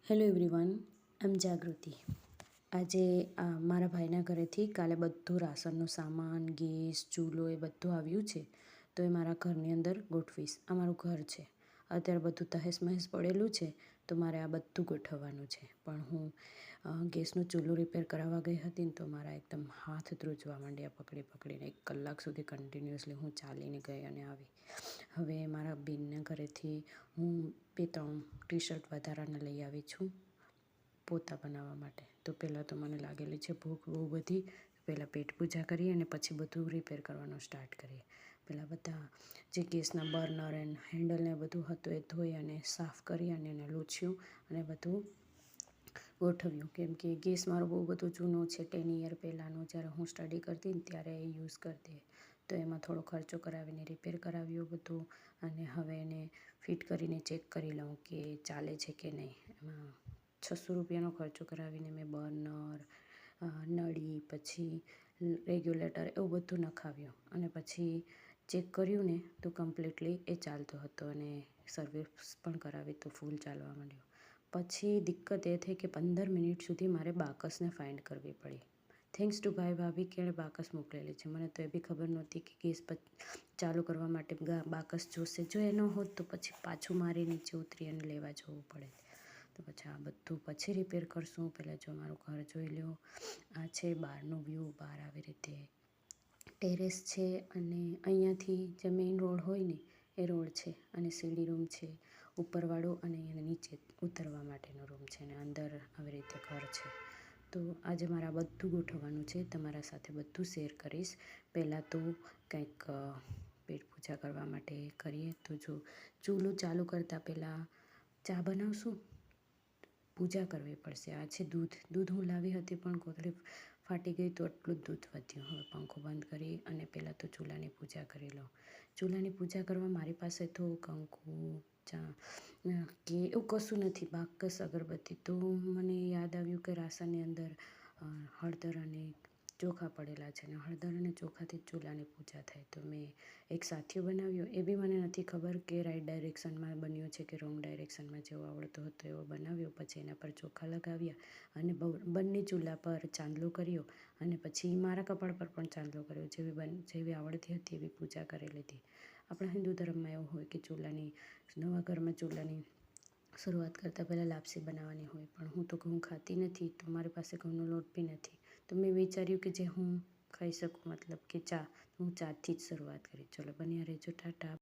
Hello everyone, આઈ એમ જાગૃતિ. આજે મારા ભાઈના ઘરેથી કાલે બધું રાશનનો સામાન, ગેસ, ચૂલો એ બધું આવ્યું છે. તો એ મારા ઘરની અંદર ગોઠવીશ. આ મારું ઘર છે. અત્યારે બધું તહેસ મહેસ પડેલું છે, તો મારે આ બધું ગોઠવવાનું છે. પણ હું ગેસનું ચૂલો રિપેર કરાવવા ગઈ હતી ને તો મારા એકદમ હાથ ધ્રુજવા માંડ્યા પકડીને 1 કલાક સુધી કન્ટિન્યુઅસલી હું ચાલીને ગઈ અને આવી. હવે મારા બેનના ઘરેથી હું 2-3 ટી-શર્ટ વધારાના લઈ આવી છું પોતા બનાવવા માટે. તો પહેલાં તો મને લાગેલી છે ભૂખ બહુ બધી. પહેલાં પેટ પૂજા કરીએ અને પછી બધું રિપેર કરવાનું સ્ટાર્ટ કરીએ. પહેલાં બધા જે ગેસના બર્નર એન્ડ હેન્ડલ ને બધું હતું એ ધોઈ અને સાફ કરી અને એને લૂછ્યું અને બધું ગોઠવ્યું. કેમ કે ગેસ મારો બહુ બધો જૂનો છે, 10 યર પહેલાંનો. જ્યારે હું સ્ટડી કરતી ને ત્યારે એ યુઝ કરતી, તો એમાં થોડો ખર્ચો કરાવીને રિપેર કરાવ્યું બધું. અને હવે એને ફિટ કરીને ચેક કરી લઉં કે ચાલે છે કે નહીં. એમાં 600 રૂપિયાનો ખર્ચો કરાવીને મેં બર્નર, નળી, પછી રેગ્યુલેટર એવું બધું નખાવ્યું અને પછી ચેક કર્યું ને તો કમ્પ્લીટલી એ ચાલતો હતો અને સર્વિસ પણ કરાવી તો ફૂલ ચાલવા માંડ્યો. પછી દિક્કત એ થઈ કે 15 મિનિટ સુધી મારે બાકસને ફાઇન્ડ કરવી પડી. થેન્ક્સ ટુ ભાઈ ભાભી કે એણે બાકસ મોકલેલી છે. મને તો એ બી ખબર નહોતી કે ગેસ ચાલુ કરવા માટે બાકસ જોશે. જો એ ન હોત તો પછી પાછું મારે નીચે ઉતરી અને લેવા જવું પડે. તો પછી આ બધું પછી રિપેર કરશું. પહેલાં જો મારું ઘર જોઈ લો. આ છે બહારનો વ્યૂ. બહાર આવી રીતે ટેરેસ છે અને અહીંયાથી જે મેઇન રોડ હોય ને એ રોડ છે અને સીડી રૂમ છે ઉપરવાળો અને અહીંયા નીચે ઉતરવા માટેનો રૂમ છે અને અંદર આવી રીતે ઘર છે. તો આજે મારે આ બધું ગોઠવવાનું છે. તમારા સાથે બધું શેર કરીશ. પહેલાં તો કંઈક પેટ પૂજા કરવા માટે કરીએ. તો જો ચૂલો ચાલુ કરતાં પહેલાં ચા બનાવશું, પૂજા કરવી પડશે. આ છે દૂધ હું લાવી હતી પણ કોથળી ફાટી ગઈ તો આટલું જ દૂધ વધ્યું. હવે પંખો બંધ કરી અને પહેલાં તો ચૂલાની પૂજા કરી લઉં. ચૂલાની પૂજા કરવા મારી પાસે તો કંકુ, ચા કે એવું કશું નથી, બાકસ, અગરબત્તી. તો મને યાદ આવ્યું કે રાશનની અંદર હળદર અને ચોખા પડેલા છે અને હળદર અને ચોખાથી જ ચૂલાની પૂજા થાય. તો મેં એક સાથીઓ બનાવ્યો. એ બી મને નથી ખબર કે રાઈટ ડાયરેક્શનમાં બન્યો છે કે રોંગ ડાયરેક્શનમાં. જેવો આવડતો હતો એવો બનાવ્યો. પછી એના પર ચોખા લગાવ્યા અને બંને ચૂલા પર ચાંદલો કર્યો અને પછી મારા કપાળ પર પણ ચાંદલો કર્યો. જેવી આવડતી હતી એવી પૂજા કરી લીધી. આપણા હિન્દુ ધર્મમાં એવું હોય કે નવા ઘરમાં ચૂલાની શરૂઆત કરતાં પહેલાં લાપસી બનાવવાની હોય. પણ હું તો ઘઉં ખાતી નથી, તો મારી પાસે ઘઉંનો લોટ બી નથી. તો મેં વિચાર્યું કે જે હું ખાઈ શકું, મતલબ કે ચા, હું ચાથી જ શરૂઆત કરી. ચલો બન્યા રહેજો. ટાટા.